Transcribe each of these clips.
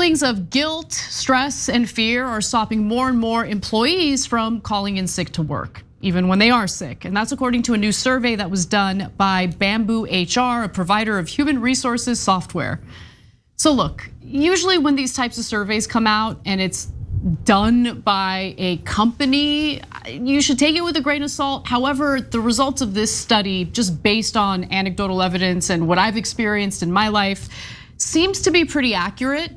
feelings of guilt, stress, and fear are stopping more and more employees from calling in sick to work, even when they are sick. And that's according to a new survey that was done by Bamboo HR, a provider of human resources software. So look, usually when these types of surveys come out and it's done by a company, you should take it with a grain of salt. However, the results of this study, just based on anecdotal evidence and what I've experienced in my life, seems to be pretty accurate.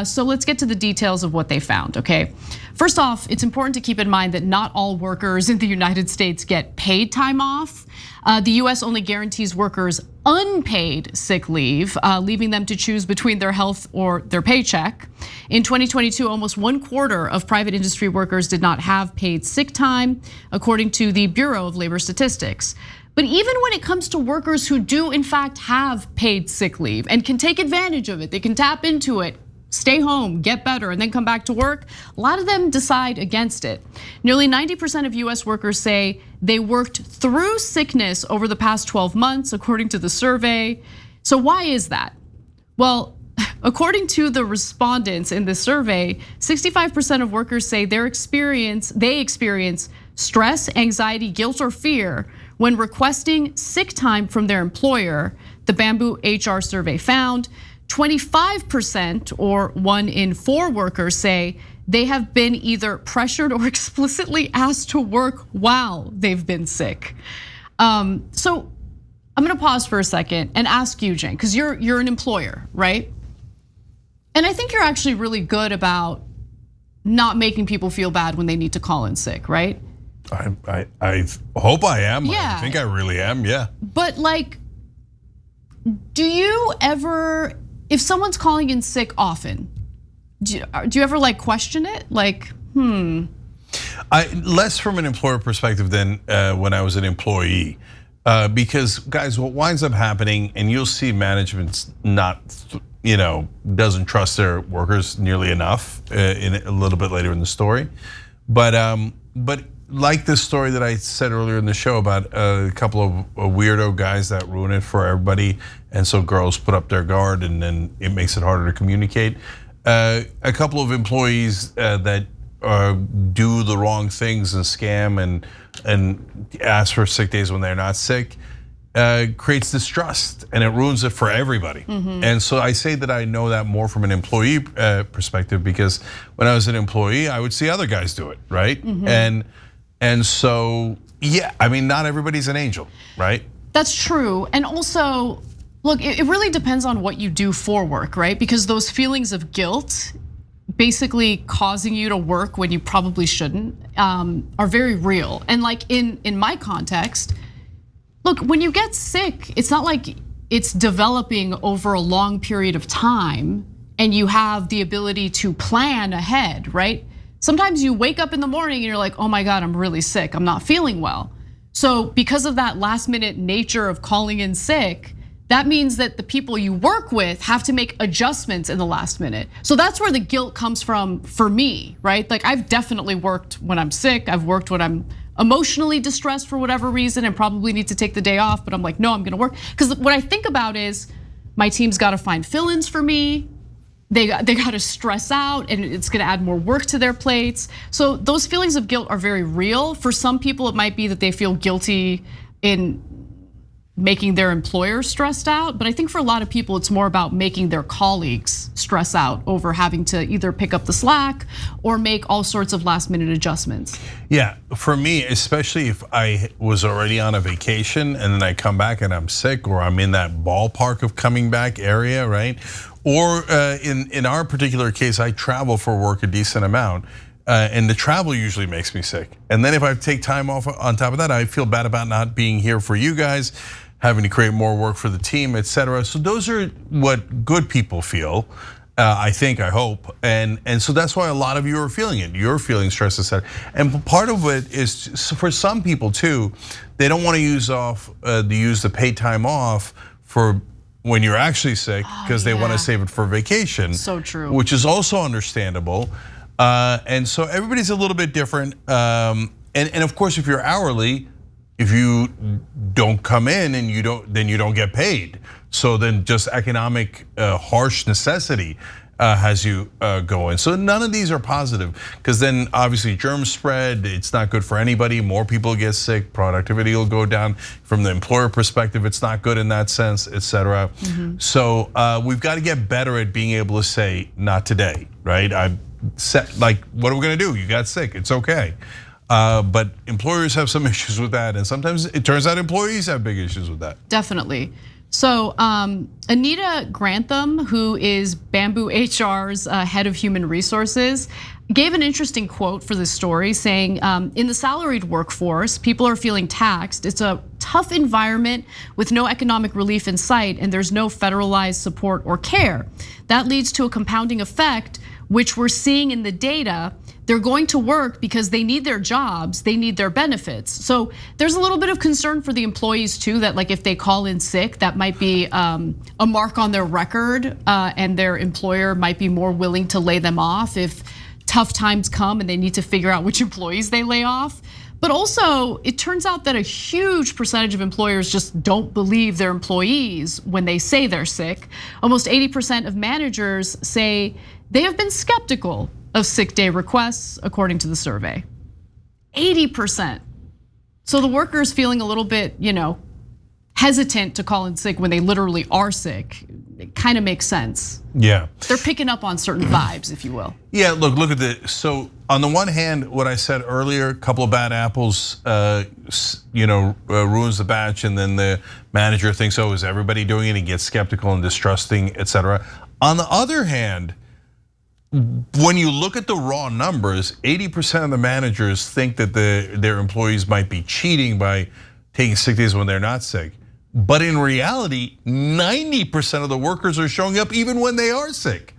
So let's get to the details of what they found, okay? First off, it's important to keep in mind that not all workers in the United States get paid time off. The US only guarantees workers unpaid sick leave, leaving them to choose between their health or their paycheck. In 2022, almost 1/4 of private industry workers did not have paid sick time, according to the Bureau of Labor Statistics. But even when it comes to workers who do in fact have paid sick leave and can take advantage of it, they can tap into it, stay home, get better, and then come back to work, a lot of them decide against it. Nearly 90% of US workers say they worked through sickness over the past 12 months, according to the survey. So why is that? Well, according to the respondents in this survey, 65% of workers say they experience stress, anxiety, guilt, or fear when requesting sick time from their employer. The Bamboo HR survey found 25%, or 1 in 4 workers, say they have been either pressured or explicitly asked to work while they've been sick. So I'm gonna pause for a second and ask you, Jen, because you're an employer, right? And I think you're actually really good about not making people feel bad when they need to call in sick, right? I hope I am. Yeah. I think I really am, yeah. But like, do you ever, if someone's calling in sick often, do you ever like question it? Like, Less from an employer perspective than when I was an employee. Because guys, what winds up happening, and you'll see management's not, doesn't trust their workers nearly enough in a little bit later in the story. But like this story that I said earlier in the show about a couple of weirdo guys that ruin it for everybody, and so girls put up their guard, and then it makes it harder to communicate. A couple of employees that do the wrong things and scam and ask for sick days when they're not sick creates distrust, and it ruins it for everybody. And so I say that I know that more from an employee perspective, because when I was an employee, I would see other guys do it, right? And so, yeah, I mean, not everybody's an angel, right? That's true. And also, look, it really depends on what you do for work, right? Because those feelings of guilt, basically causing you to work when you probably shouldn't, are very real. And like in my context, look, when you get sick, it's not like it's developing over a long period of time and you have the ability to plan ahead, right? Sometimes you wake up in the morning and you're like, oh my God, I'm really sick, I'm not feeling well. So because of that last minute nature of calling in sick, that means that the people you work with have to make adjustments in the last minute. So that's where the guilt comes from for me, right? Like I've definitely worked when I'm sick, I've worked when I'm emotionally distressed for whatever reason and probably need to take the day off, but I'm like, no, I'm gonna work. Because what I think about is my team's gotta find fill-ins for me. They gotta stress out, and it's gonna add more work to their plates. So those feelings of guilt are very real. For some people, it might be that they feel guilty in making their employer stressed out. But I think for a lot of people, it's more about making their colleagues stress out over having to either pick up the slack or make all sorts of last minute adjustments. Yeah, for me, especially if I was already on a vacation and then I come back and I'm sick, or I'm in that ballpark of coming back area, right? Or in our particular case, I travel for work a decent amount. And the travel usually makes me sick. And then if I take time off on top of that, I feel bad about not being here for you guys, having to create more work for the team, etc. So those are what good people feel, I think, I hope. And so that's why a lot of you are feeling it. You're feeling stress, etc. And part of it is, for some people too, they don't want to use the paid time off for when you're actually sick, because they want to save it for vacation. So true. Which is also understandable. And so everybody's a little bit different. And of course, if you're hourly, if you don't come in and then you don't get paid. So then just economic harsh necessity has you going. So none of these are positive, because then obviously germs spread. It's not good for anybody. More people get sick. Productivity will go down. From the employer perspective, it's not good in that sense, et cetera. So we've got to get better at being able to say, not today, right? Like, what are we gonna do? You got sick, it's okay. But employers have some issues with that, and sometimes it turns out employees have big issues with that. Definitely. So Anita Grantham, who is Bamboo HR's head of human resources, gave an interesting quote for this story, saying, in the salaried workforce, people are feeling taxed. It's a tough environment with no economic relief in sight, and there's no federalized support or care. That leads to a compounding effect, which we're seeing in the data. They're going to work because they need their jobs, they need their benefits. So there's a little bit of concern for the employees too, that like if they call in sick, that might be a mark on their record, and their employer might be more willing to lay them off if tough times come and they need to figure out which employees they lay off. But also, it turns out that a huge percentage of employers just don't believe their employees when they say they're sick. Almost 80% of managers say they have been skeptical of sick day requests, according to the survey. 80%. So the workers feeling a little bit, hesitant to call in sick when they literally are sick. It kind of makes sense. Yeah. They're picking up on certain vibes, if you will. Yeah, look at this. So on the one hand, what I said earlier, a couple of bad apples, ruins the batch, and then the manager thinks, oh, is everybody doing it? He gets skeptical and distrusting, et cetera. On the other hand, when you look at the raw numbers, 80% of the managers think that their employees might be cheating by taking sick days when they're not sick. But in reality, 90% of the workers are showing up even when they are sick,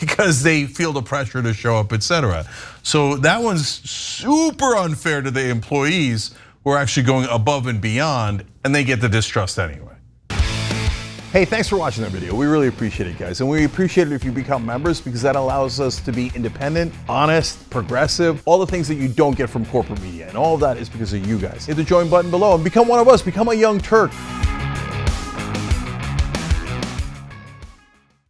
because they feel the pressure to show up, et cetera. So that one's super unfair to the employees who are actually going above and beyond, and they get the distrust anyway. Hey, thanks for watching that video. We really appreciate it, guys. And we appreciate it if you become members, because that allows us to be independent, honest, progressive, all the things that you don't get from corporate media. And all of that is because of you guys. Hit the join button below and become one of us, become a Young Turk.